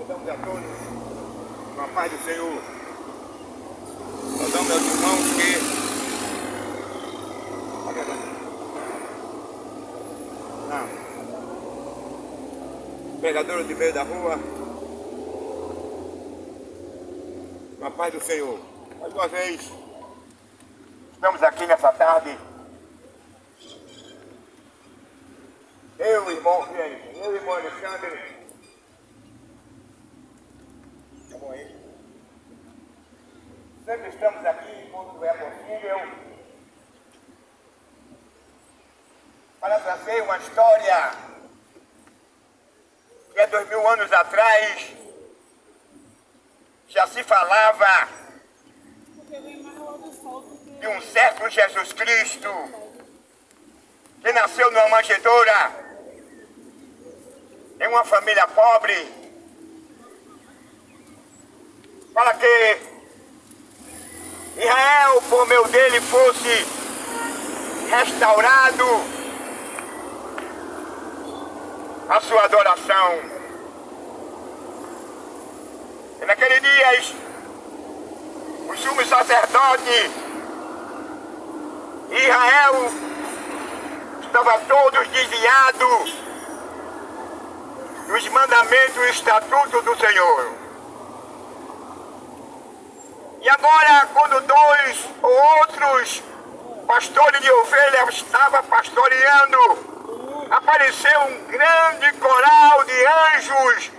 Saudamos a todos, com a paz do Senhor. Saudamos meus irmãos que... Pregadores de meio da rua, com a paz do Senhor. Mais uma vez, estamos aqui nessa tarde. Eu, irmão Alexandre. Tá bom aí? Sempre estamos aqui, quando é possível, para trazer uma história que há 2000 anos atrás já se falava de um certo Jesus Cristo que nasceu numa manjedoura, em uma família pobre, para que Israel, por meio dele, fosse restaurado a sua adoração. E naqueles dias, o sumo sacerdote Israel estava todos desviados dos mandamentos e estatutos do Senhor. E agora, quando dois ou outros pastores de ovelhas estavam pastoreando, apareceu um grande coral de anjos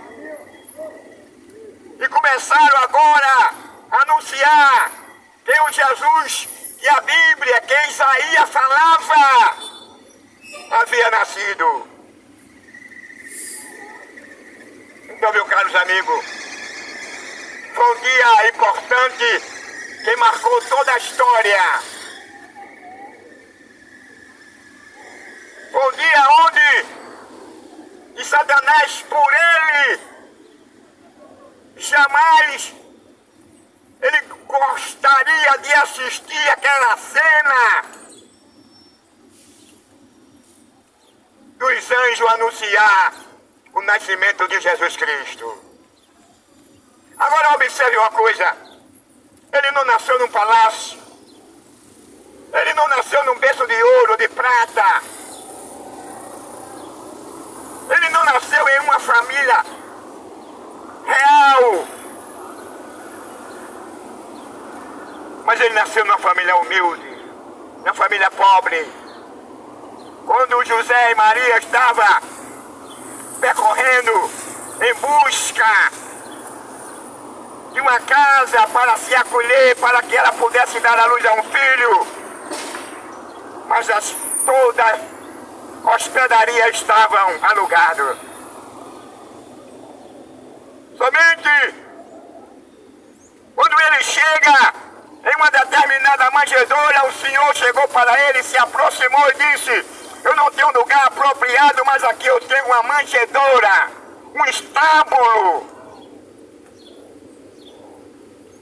e começaram agora a anunciar que o Jesus que a Bíblia, que Isaías falava, havia nascido. Então, meus caros amigos, foi um dia importante que marcou toda a história. Foi um dia onde Satanás, por ele, jamais ele gostaria de assistir aquela cena dos anjos anunciar o nascimento de Jesus Cristo. Agora observe uma coisa, ele não nasceu num palácio, ele não nasceu num berço de ouro, de prata, ele não nasceu em uma família real, mas ele nasceu numa família humilde, numa família pobre. Quando José e Maria estavam percorrendo em busca de uma casa para se acolher, para que ela pudesse dar à luz a um filho, mas todas as hospedarias estavam alugadas. Somente quando ele chega em uma determinada manjedoura, o Senhor chegou para ele, se aproximou e disse: eu não tenho lugar apropriado, mas aqui eu tenho uma manjedoura, um estábulo.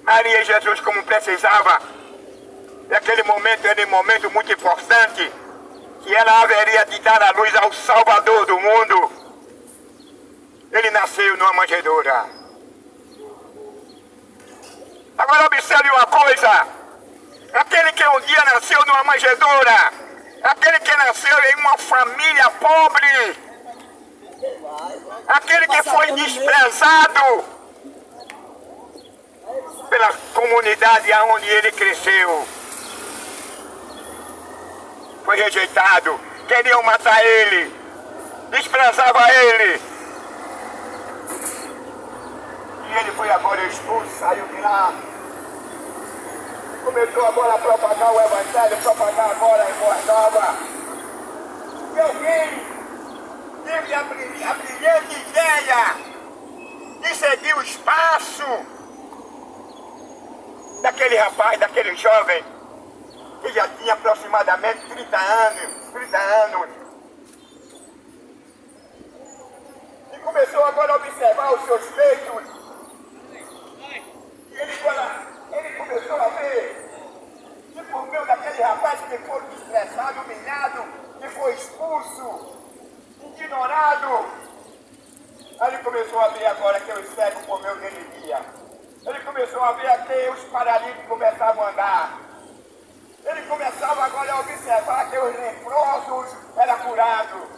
Maria e Jesus, como precisava daquele momento, era um momento muito importante, que ela haveria de dar a luz ao Salvador do mundo. Ele nasceu numa manjedoura. Agora observe uma coisa, aquele que um dia nasceu numa manjedoura, aquele que nasceu em uma família pobre, aquele que foi desprezado pela comunidade aonde ele cresceu, foi rejeitado, queriam matar ele, desprezava ele, e ele foi agora expulso, saiu de lá, começou agora a propagar o Evangelho, propagar agora a boa nova. E alguém teve a brilhante ideia de seguir o espaço daquele rapaz, daquele jovem, que já tinha aproximadamente 30 anos. E começou agora a observar os seus feitos. E ele começou a ver que por meio daquele rapaz que foi desprezado, humilhado, que foi expulso, ignorado, aí ele começou começou a ver agora que os cegos comeu dele dia. Ele começou a ver que os paralíticos começavam a andar. Ele começava agora a observar que os leprosos eram curados.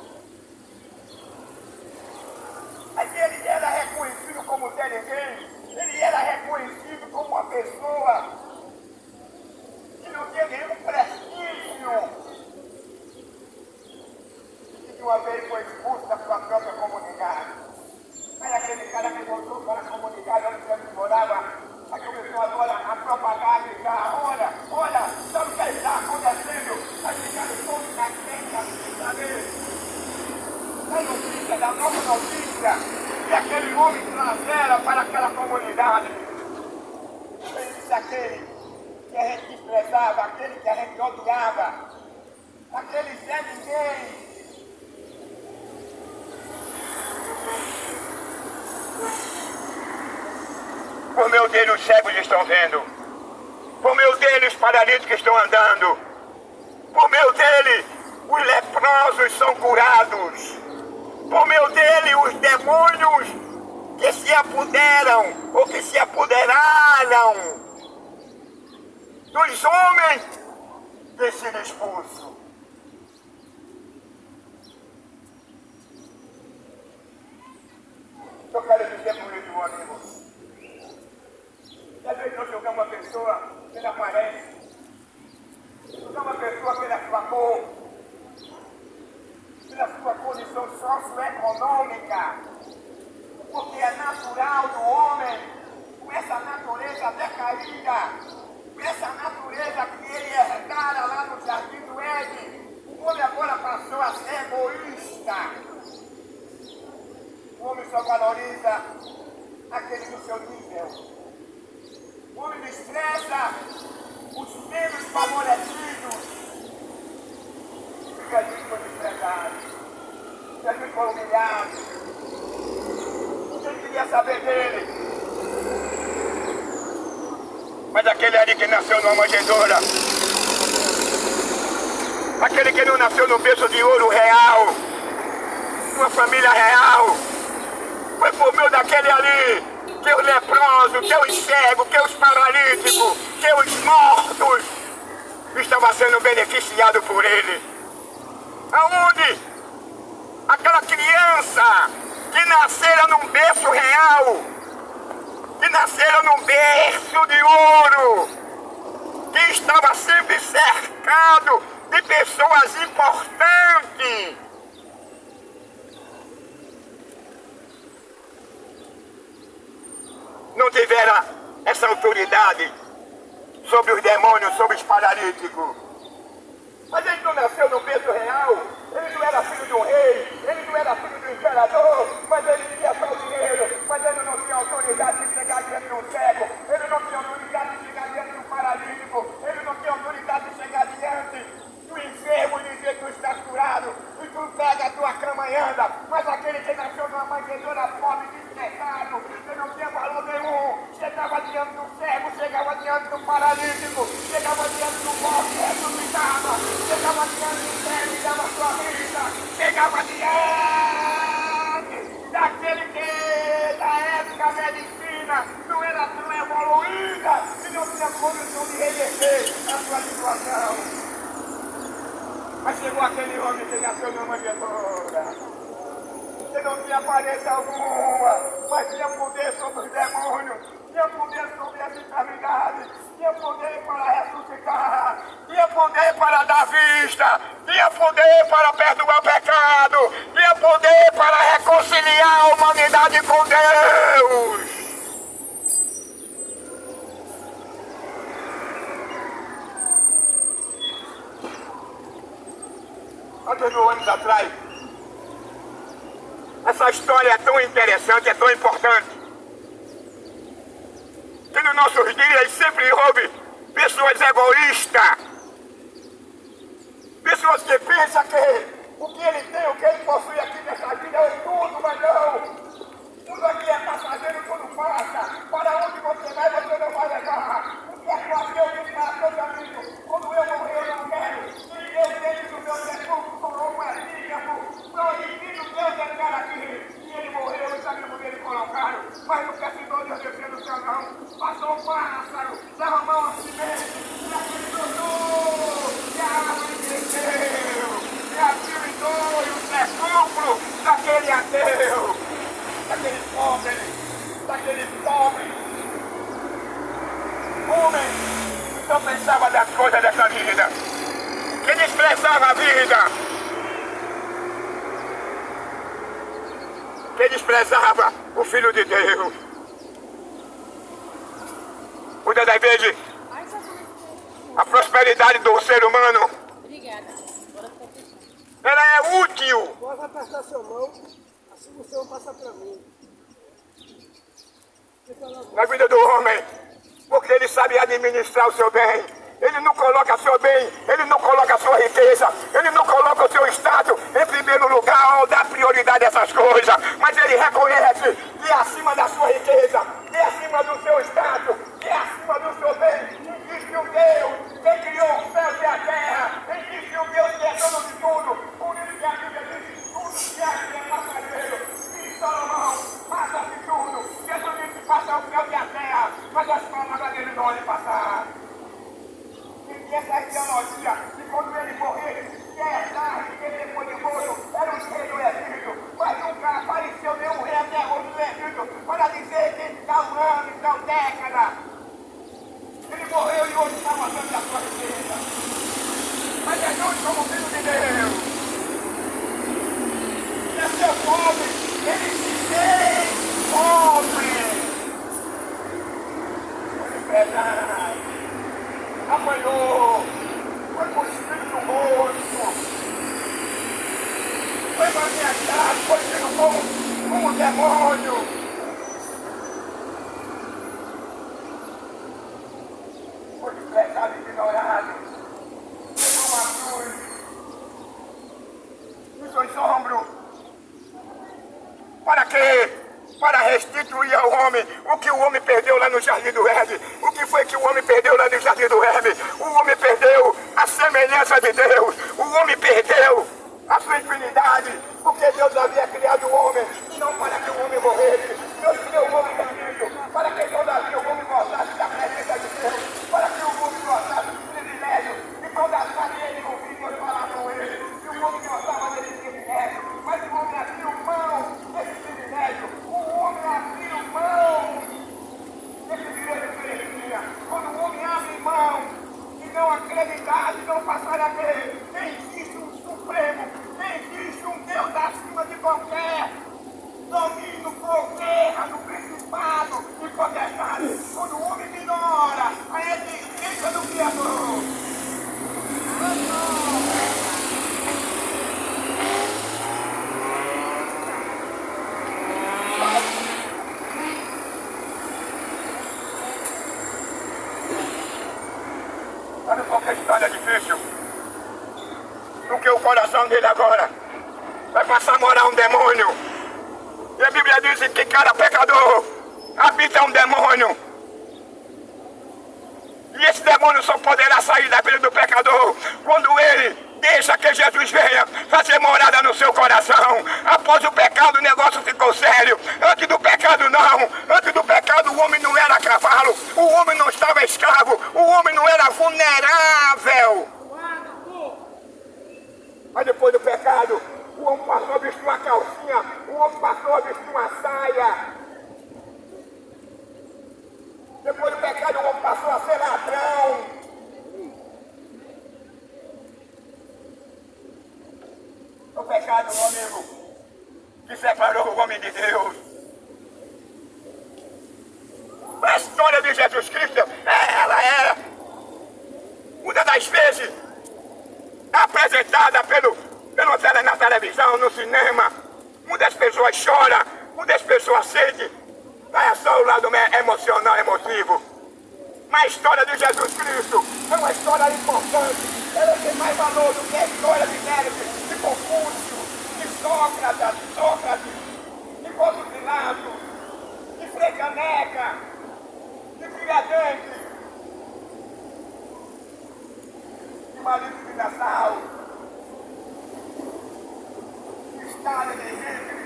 Aí ele era reconhecido como ninguém. Ele era reconhecido como uma pessoa que não tinha nenhum prestígio. E de uma vez foi expulso da sua própria comunidade. Aí aquele cara que voltou para a comunidade onde ele morava, aí começou agora a propagar, a gritar, olha, sabe o que está acontecendo? Aí ficaram todos na frente, sabe? A notícia, da nova notícia, que aquele homem trazera para aquela comunidade. Ele disse aquele que a gente desprezava, aquele que a gente odiava, aquele Zé Ninguém. Por meio dele os cegos estão vendo. Por meio dele os paralíticos estão andando. Por meio dele os leprosos são curados. Por meio dele os demônios que se apoderam ou que se apoderaram dos homens têm sido expulsos. Eu quero dizer por isso, meu amigo. Às vezes nós julgamos uma pessoa pela aparência, julgamos uma pessoa pela sua cor, pela sua condição socioeconômica, porque é natural do homem, com essa natureza decaída, com essa natureza que ele herdara lá no jardim do Éden. O homem agora passou a ser egoísta. O homem só valoriza aquele do seu nível. O homem despreza os menos favorecidos. E Jesus foi desprezado. Jesus foi humilhado. Ninguém queria saber dele. Mas aquele ali que nasceu numa manjedoura, aquele que não nasceu no berço de ouro real, numa família real, foi por meio daquele ali que os leprosos, que os cegos, que os paralíticos, que os mortos estavam sendo beneficiados por ele. Aonde? Aquela criança que nascera num berço real, que nascera num berço de ouro, que estava sempre cercado de pessoas importantes. Não tivera essa autoridade sobre os demônios, sobre os paralíticos. Mas ele não nasceu no berço real, ele não era filho de um rei, ele não era filho do imperador, mas ele tinha só o dinheiro, mas ele não tinha autoridade de chegar diante de um cego, ele não tinha autoridade de chegar diante de um paralítico, ele não tinha autoridade de chegar diante do enfermo e dizer que tu estás curado, e tu pega a tua cama e anda, mas aquele que nasceu numa manjedoura pobre, desprezado, que não tinha valor nenhum, chegava diante do cego, chegava diante do paralítico, chegava diante do morto, ressuscitava, chegava diante do cego e dava sua vida, chegava diante daquele que da época a medicina não era tão evoluída e não tinha condição de reverter a sua situação. Mas chegou aquele homem que nasceu numa manjedoura, que não tinha aparência alguma, mas tinha poder sobre os demônios, tinha poder sobre as enfermidades, tinha poder para ressuscitar, tinha poder para dar vista, tinha poder para perdoar pecado, tinha poder para reconciliar a humanidade com Deus. Há 2000 anos atrás, essa história é tão interessante, é tão importante, que nos nossos dias sempre houve pessoas egoístas, pessoas que pensam que o que ele tem, o que ele possui aqui nessa vida é tudo, mas não. Tudo aqui é passageiro, tudo passa. Para onde você vai, você não vai levar. O que é que eu disse para seus amigos? Quando eu morrer, eu não quero. Se Deus dentro do meu sepulcro, como um epígrafo, proibindo Deus entrar aqui. E ele morreu, os amigos dele pássaro, derramou uma semente, e aquele brotou, e a árvore cresceu, e abriu em dois o sepulcro daquele ateu, daquele pobre homem que não pensava das coisas dessa vida, que desprezava a vida, que desprezava o Filho de Deus. Muitas das vezes, a prosperidade do ser humano, ela é útil. Pode apertar sua mão, assim o Senhor passa para mim. Na vida do homem, porque ele sabe administrar o seu bem. Ele não coloca seu bem, ele não coloca sua riqueza, ele não coloca o seu status em primeiro lugar ou dá prioridade a essas coisas, mas ele reconhece que acima da sua riqueza, que acima do seu status, que acima do seu bem, existe um Deus que criou os céus e a terra, existe um Deus que é dono de tudo, por isso que a Bíblia diz, tudo que é passageiro, e Salomão passa-se tudo, Jesus disse, passa o céu e a terra, mas as palavras dele não podem passar. E essa ideologia, que quando ele morrer, que é tarde, que ele foi depois, era um rei do Egito, mas nunca apareceu nenhum rei até hoje do Egito, para dizer que tal ano, tal década. Ele morreu e hoje está matando a sua riqueza. Mas Jesus, como Filho de Deus, é seu pobre, ele se fez pobre. Foi verdade. Apanhou, foi cuspido no rosto, foi maniatado, foi tido como um demônio. Foi desprezado e ignorado, pegou uma cruz, nos seus ombros. Para quê? Para restituir ao homem o que o homem perdeu lá no Jardim do Éden. O que foi que o homem perdeu lá no Jardim do Éden? O homem perdeu a semelhança de Deus. O homem perdeu a sua infinidade. Porque Deus havia criado o homem, não para que o homem morresse. Deus criou o homem caminho, para que todavia o homem gozasse da presença de Deus. Para que o homem gozasse do privilégio. E quando a carne ele ouvia, Deus falava com ele. E o homem gostava desse privilégio. Mas o homem abriu mão desse privilégio. O homem abriu mão desse direito que ele tinha. Quando o homem abre mão e não acreditar, e não passar a crer, nem existe um supremo, nem existe um Deus acima de qualquer domínio, guerra, do principado e potestade. Quando o homem ignora a existência do Criador. Sabe qual que é a história difícil? Porque o coração dele agora vai passar a morar um demônio. E a Bíblia diz que cada pecador habita um demônio. E esse demônio só poderá sair da vida do pecador quando ele deixa que Jesus venha fazer morada no seu coração. Após o pecado o negócio ficou sério. Antes do pecado não. Antes do pecado o homem não era cavalo. O homem não estava escravo. O homem não era vulnerável. Mas depois do pecado o homem passou a vestir uma calcinha. O homem passou a vestir uma saia. Depois do pecado o homem passou a ser ladrão. O pecado, meu amigo, que separou o homem de Deus. A história de Jesus Cristo, ela é muitas das vezes apresentada na televisão, no cinema. Muitas pessoas choram, muitas pessoas sentem. É só o lado emocional, emotivo. Mas a história de Jesus Cristo é uma história importante. Ela tem mais valor do que a história de Hércules, de Confúcio, de Sócrates, de Pôncio Pilato, de Frei Caneca, de Tiradentes, de Maurício de Nassau, de Stalin, de Hitler.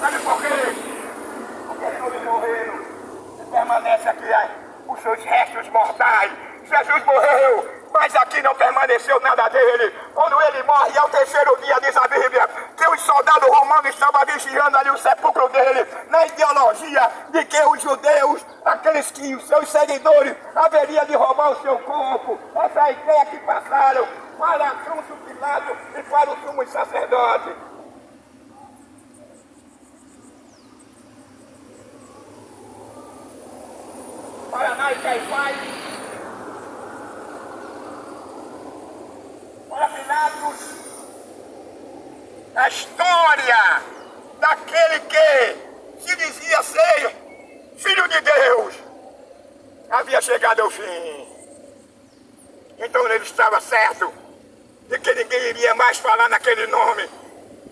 Sabe por quê? Porque todos morreram. permanece aqui os seus restos mortais. Jesus morreu, mas aqui não permaneceu nada dele. Quando ele morre, ao terceiro dia, diz a Bíblia, que os soldados romanos estavam vigiando ali o sepulcro dele, na ideologia de que os judeus, aqueles que os seus seguidores, haveriam de roubar o seu corpo. Essa é a ideia que passaram para Pôncio Pilato e para o sumo sacerdote. Para nós, Caifás, para Pilatos, a história daquele que se dizia ser Filho de Deus havia chegado ao fim. Então ele estava certo de que ninguém iria mais falar naquele nome.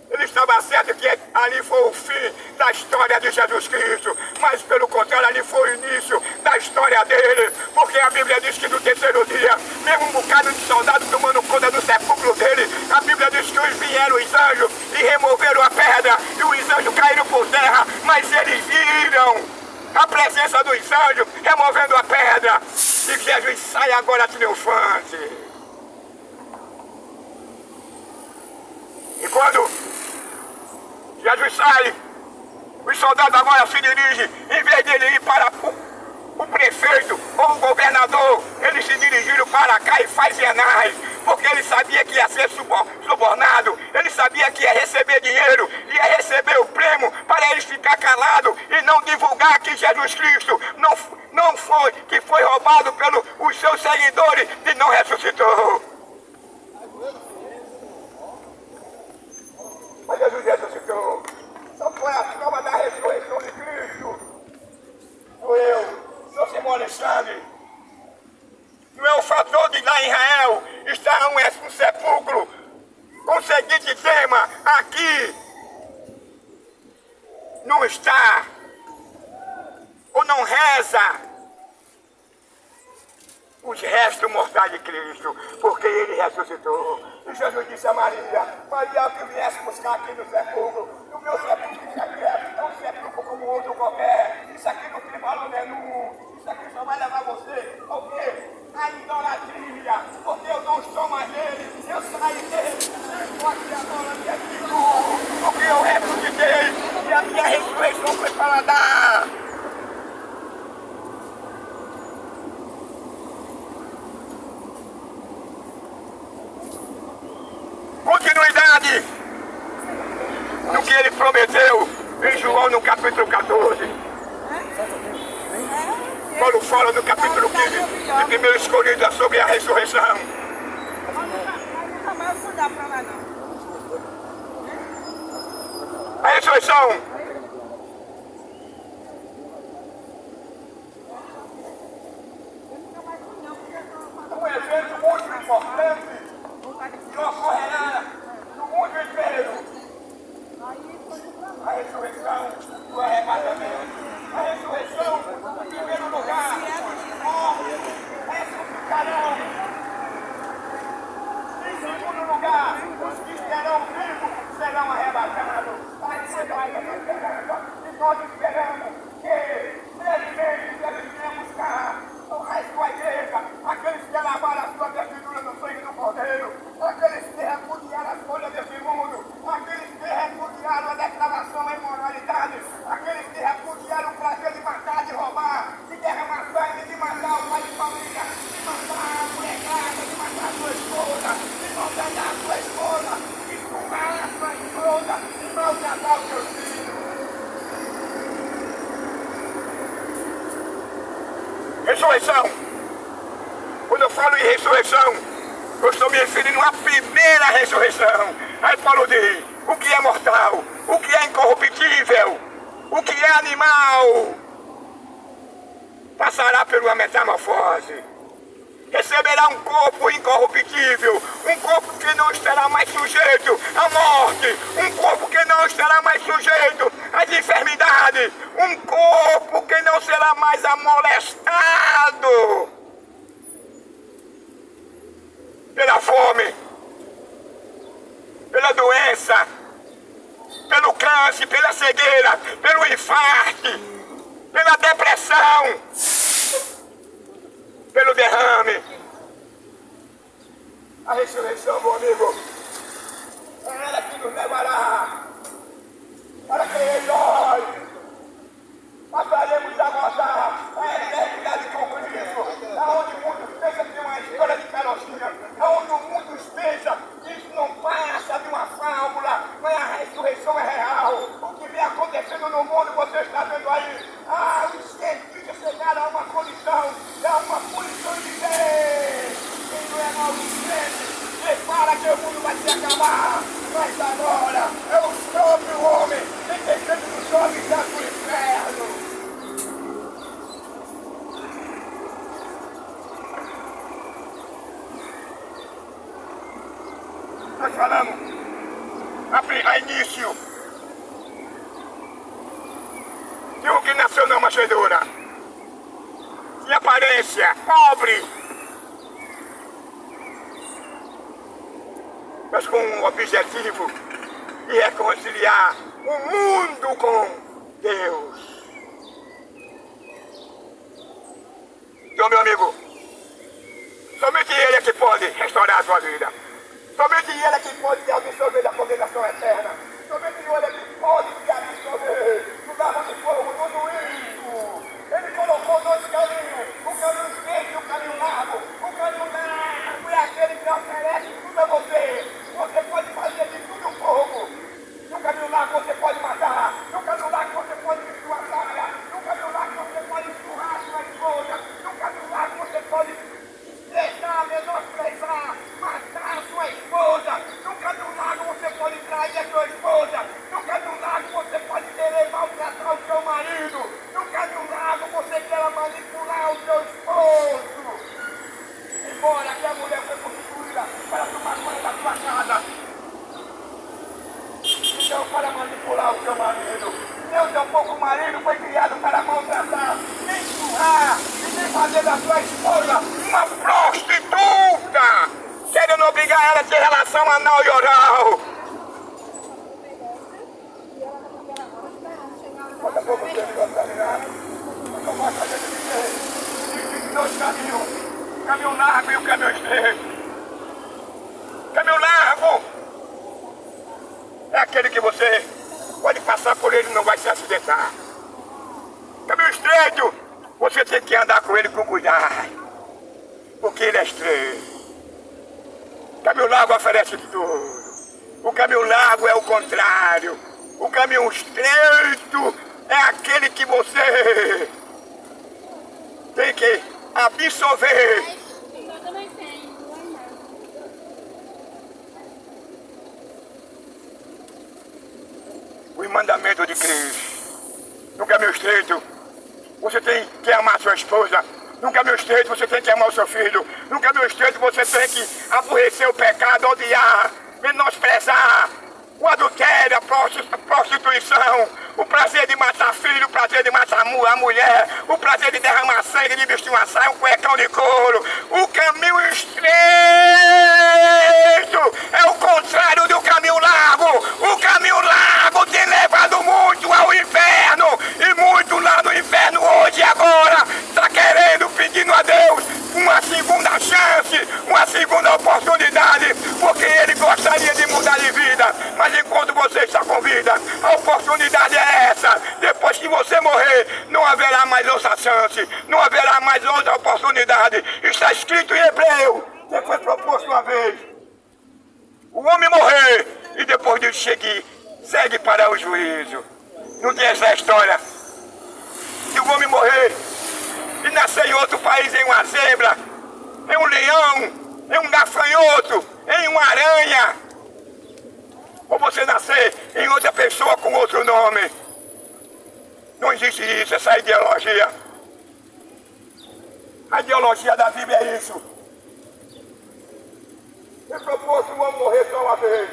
Ele estava certo que ali foi o fim da história de Jesus Cristo, mas pelo contrário, ali foi o início da história dele, porque a Bíblia diz que no terceiro dia, mesmo um bocado de soldados tomando conta do sepulcro dele, a Bíblia diz que vieram os anjos e removeram a pedra, e os anjos caíram por terra, mas eles viram a presença dos anjos removendo a pedra, e Jesus sai agora triunfante. E quando Jesus sai, os soldados agora se dirigem, em vez de ele ir para o prefeito ou o governador, eles se dirigiram para Caifás e Anás, porque ele sabia que ia ser subornado, ele sabia que ia receber dinheiro, ia receber o prêmio para ele ficar calado e não divulgar que Jesus Cristo não foi, que foi roubado pelos seus seguidores e não ressuscitou. Mas Jesus ressuscitou. Só foi a prova da ressurreição de Cristo. Sou eu, sou Simão Alexandre. Não é o fator de lá em Israel estar um sepulcro com o seguinte tema: aqui não está, ou não reza os restos mortais de Cristo, porque ele ressuscitou. E Jesus disse a Maria: Maria, que viesse buscar aqui no sepulcro, no meu sepulcro, isso aqui é um sepulcro como outro qualquer, isso aqui não tem valor nenhum, isso aqui só vai levar você ao quê? A idolatria, porque eu não estou mais nele, eu saí dele, eu estou aqui agora, me explico, porque eu ressuscitei, e a minha ressurreição foi para dar. Continuidade no que ele prometeu em João no capítulo 14. Paulo fala no capítulo 15 de 1 Coríntios sobre a ressurreição. A ressurreição é um evento muito importante que ocorrerá no mundo inteiro. A ressurreição do arrebatamento. A ressurreição, em primeiro lugar, os mortos ressuscitarão. Em segundo lugar, os que estarão vivos serão arrebatados. E nós esperamos que brevemente devemos buscar o resto da igreja, aqueles que lavaram a sua vestidura no sangue do Cordeiro, aqueles que repudiaram as folhas desse mundo, aqueles que repudiaram a declaração da imoralidade, aqueles que repudiaram o prazer de matar, de roubar, de derramar sangue, de matar o pai de família, de matar a molecada, de matar a sua esposa, de maltratar a sua esposa, de estuprar a sua esposa, de maltratar os seus filhos. Ressurreição. Quando eu falo em ressurreição, eu estou me referindo à primeira ressurreição. Aí Paulo diz: o que é mortal, o que é incorruptível, o que é animal, passará por uma metamorfose. Receberá um corpo incorruptível, um corpo que não estará mais sujeito à morte, um corpo que não estará mais sujeito às enfermidades, um corpo que não será mais amolestado pela fome, pela doença, pelo câncer, pela cegueira, pelo infarto, pela depressão, pelo derrame. A ressurreição, meu amigo, é ela que nos levará para que nós passaremos a gozar a eternidade com Cristo, aonde muitos pensam que é uma história de carochinha, aonde muitos pensam que isso não passa de uma fábula, mas a ressurreição é real. O que vem acontecendo no mundo, você está vendo aí, os cientistas chegaram a uma condição, a uma punição de Deus. Quem não é mal crente, prepara que o mundo vai se acabar, mas agora é o próprio homem que descendo do sol e está do inferno. Nós falamos a início de um que nasceu na manjedoura, de aparência pobre, mas com um objetivo de reconciliar o mundo com Deus. Então, meu amigo, somente Ele é que pode restaurar a sua vida. Somente Ele é que pode te absolver da condenação eterna. Somente Ele é que pode te absolver do lago de fogo, tudo isso. Ele colocou dois caminhos, o caminho estreito e o caminho largo. O caminho largo é aquele que oferece tudo a você. Você pode fazer de tudo um pouco. No caminho largo você pode matar. No caminho largo você pode destruir a praia. No caminho largo você pode empurrar a sua esposa. No caminho largo você pode deixar, menosprezar, matar a sua esposa. No caminho largo você pode trair a sua esposa. No caminho largo você pode querer maltratar o seu marido. No caminho largo você quer manipular o seu esposo. Embora que a mulher foi constituída para tomar conta da sua casa. Então, para manipular o seu marido. Eu tampouco o marido foi criado para maltratar, nem empurrar, e nem fazer da sua esposa uma prostituta, querendo obrigar ela a ter relação anal e oral. Daqui a pouco você vai terminar. Eu vou fazer de dois caminhos. O caminho largo e o caminho estreito. Caminho largo é aquele que você pode passar por ele e não vai se acidentar. Caminho estreito, você tem que andar com ele com cuidado, porque ele é estreito. Caminho largo oferece tudo. O caminho largo é o contrário. O caminho estreito é aquele que você tem que absorver. Os mandamentos de Cristo. No caminho estreito, você tem que amar sua esposa. No caminho estreito, você tem que amar o seu filho. No caminho estreito, você tem que aborrecer o pecado, odiar, menosprezar o adultério, a prostituição, o prazer de matar filho, o prazer de matar a mulher, o prazer de derramar sangue, de vestir uma saia, um cuecão de couro. O caminho estreito é o contrário do caminho largo. O caminho largo tem levado muito ao inferno, e muito lá no inferno hoje e agora está querendo, pedindo a Deus uma segunda chance, uma segunda oportunidade, porque ele gostaria de mudar de vida. Mas enquanto você está com vida, a oportunidade é essa. Depois que você morrer, não haverá mais outra chance, não haverá mais outra oportunidade. Está escrito em Hebreu, que foi proposto uma vez: o homem morrer e depois de seguir, segue para o juízo. Não tem essa história. Se o homem morrer e nascer em outro país, em uma zebra, em um leão, em um gafanhoto, em uma aranha, ou você nascer em outra pessoa com outro nome, não existe isso, essa ideologia. A ideologia da Bíblia é isso. Eu propôs o homem morrer só uma vez.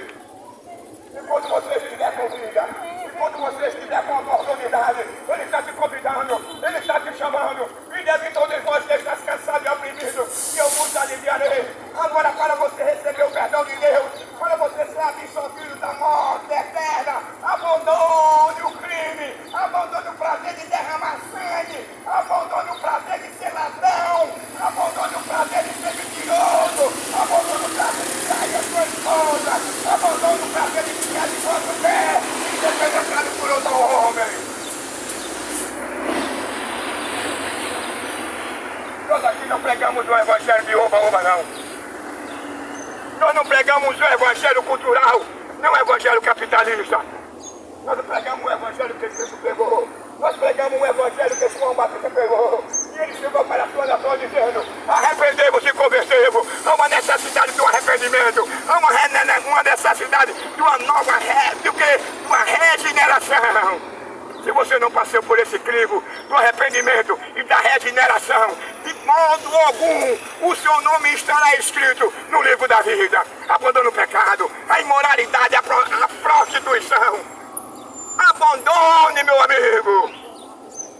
E quando você estiver com vida, e quando você estiver com oportunidade, Ele está te convidando, Ele está te chamando. E deve todos nós que estás cansado e oprimido, que eu vos aliviarei. Agora, para você receber o perdão de Deus, para você ser absolvido da morte eterna, abandone o crime, abandone o prazer de derramar sangue. pregamos um evangelho de oba-oba, não. Nós não pregamos um evangelho cultural, não um evangelho capitalista. Nós não pregamos um evangelho que Cristo pregou. Nós pregamos um evangelho que João Batista pregou. E ele chegou para a sua nação dizendo: arrependei-vos e convertei-vos. Há uma necessidade de um arrependimento. Há uma necessidade de uma nova uma regeneração. Se você não passou por esse crivo do arrependimento e da regeneração, de modo algum o seu nome estará escrito no livro da vida. Abandone o pecado, a imoralidade, a prostituição. Abandone, meu amigo,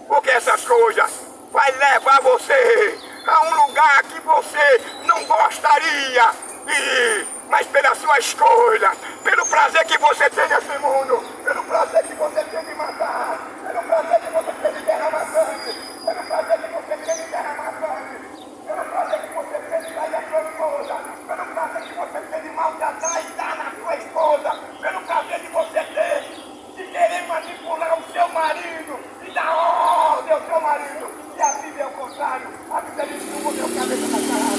porque essas coisas vai levar você a um lugar que você não gostaria de ir, mas pela sua escolha, pelo prazer que você tem nesse mundo, pelo prazer que você tem de matar, pelo prazer que você tem de derramar sangue, pelo prazer que você tem de derramar sangue, pelo prazer que você tem de dar a sua esposa, pelo prazer que você tem de maltratar e dar na sua esposa, pelo prazer que você tem de querer manipular o seu marido e dar ordem ao seu marido. E a Bíblia é o contrário. A Bíblia diz que o homem é o cabeça da casa.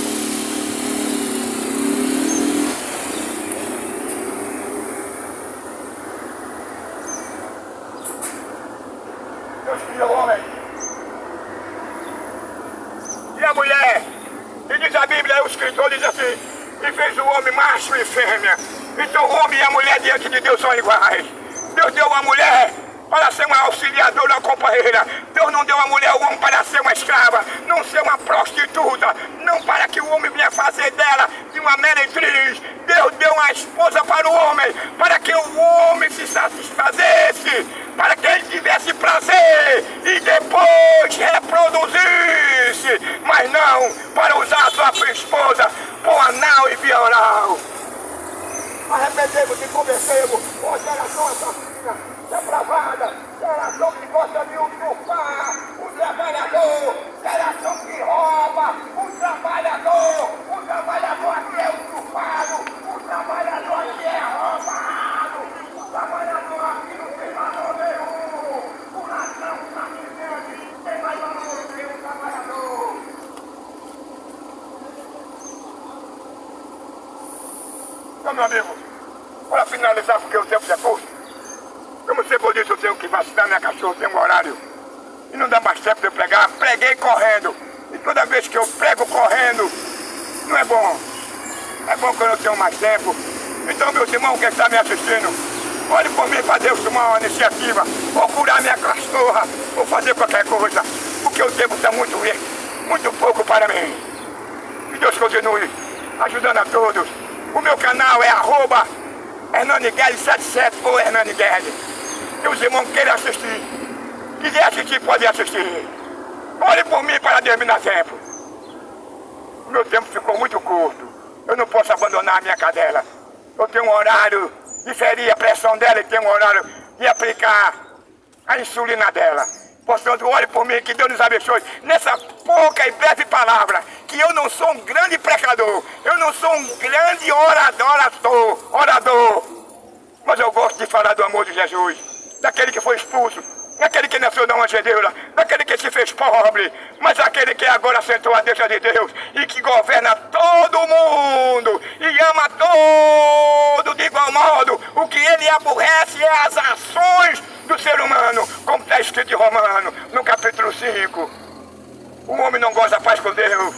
Deus criou o homem. E a mulher? E diz a Bíblia, o escritor diz assim: e fez o homem macho e fêmea. Então o homem e a mulher diante de Deus são iguais. Deus deu a mulher para ser uma auxiliadora, uma companheira. Deus não deu a mulher ao homem para ser uma escrava, não ser uma prostituta, não para que o homem venha fazer dela de uma meretriz. Deus deu uma esposa para o homem, para que o homem se satisfazesse, para que ele tivesse prazer e depois reproduzisse, mas não para usar a sua esposa por anal e via oral. Arrependemos e convertemos, ó geração assassina, depravada, geração que gosta de usurpar o trabalhador, geração que rouba o trabalhador aqui é usurpado, o trabalhador aqui é roubado, o trabalhador aqui não tem valor nenhum, o ladrão está vivendo, tem mais valor do que o trabalhador. Então, meu amigo, para finalizar, porque o tempo já foi, como você disse, eu tenho que vacinar minha cachorra, tem um horário, e não dá mais tempo de eu pregar. Preguei correndo, e toda vez que eu prego correndo, não é bom. É bom que eu não tenho mais tempo. Então, meus irmãos que estão me assistindo, olhe por mim para Deus tomar uma iniciativa, ou curar minha cachorra, ou fazer qualquer coisa, porque o tempo está muito pouco para mim. Que Deus continue ajudando a todos. O meu canal é @Hernani Guedes 77 ou Hernani Guedes. E os irmãos querem assistir. Quiser assistir, pode assistir. Olhe por mim para Deus me dar tempo. O meu tempo ficou muito curto. Eu não posso abandonar a minha cadela. Eu tenho um horário de ferir a pressão dela e tenho um horário de aplicar a insulina dela. Portanto, olhe por mim, que Deus nos abençoe nessa pouca e breve palavra, que eu não sou um grande pecador, eu não sou um grande orador, mas eu gosto de falar do amor de Jesus, daquele que foi expulso, daquele que nasceu da manjedoura, daquele que se fez pobre, mas aquele que agora sentou à destra de Deus e que governa todo mundo e ama todo de igual modo. O que ele aborrece é as ações do ser humano, como está escrito em Romano, no capítulo 5. O homem não goza da paz com Deus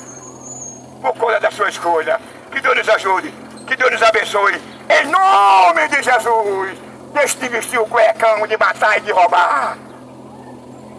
por causa da sua escolha. Que Deus nos ajude, que Deus nos abençoe. Em nome de Jesus, deixe de vestir o cuecão de matar e de roubar.